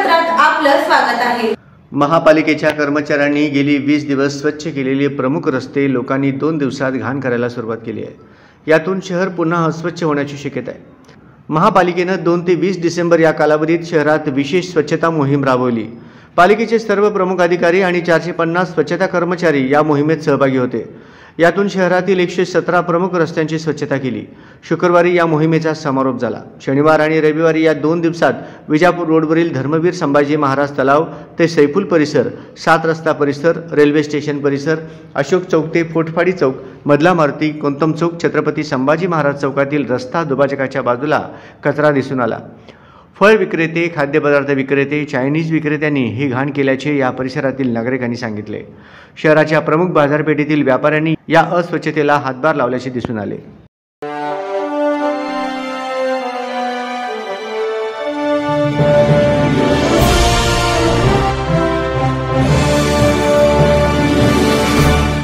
वृत्तपत्रात आपलं स्वागत आहे। महापालिकेच्या कर्मचाऱ्यांनी गेली 20 दिवस स्वच्छ केलेले प्रमुख रस्ते लोकांनी 2 दिवसात घाण करायला सुरुवात केली आहे। यातून शहर पुन्हा अस्वच्छ होण्याची शक्यता आहे। महापालिकेने 2 ते 20 डिसेंबर या कालावधीत शहरात विशेष स्वच्छता मोहीम राबवली। पालिकेचे सर्व प्रमुख अधिकारी आणि 450 स्वच्छता कर्मचारी या मोहिमेत सहभागी होते। यातून शहरातील 117 प्रमुख रस्त्यांची स्वच्छता केली। शुक्रवारी या मोहिमेचा समारोप झाला। शनिवार आणि रविवारी या 2 दिवसात विजापूर रोडवरील धर्मवीर संभाजी महाराज तलाव ते सैफुल परिसर, 7 रस्ता परिसर, रेल्वे स्टेशन परिसर, अशोक चौक ते फोटफाडी चौक, मधला मारुती, कोंतम चौक, छत्रपती संभाजी महाराज चौकातील रस्ता दुभाजकाच्या बाजूला कचरा दिसून आला। फळ विक्रेते, खाद्यपदार्थ विक्रेते, चायनीज विक्रेत्यांनी ही घाण केल्याचे या परिसरातील नागरिकांनी सांगितले। शहराच्या प्रमुख बाजारपेठेतील व्यापाऱ्यांनी या अस्वच्छतेला हातभार लावल्याचे दिसून आले।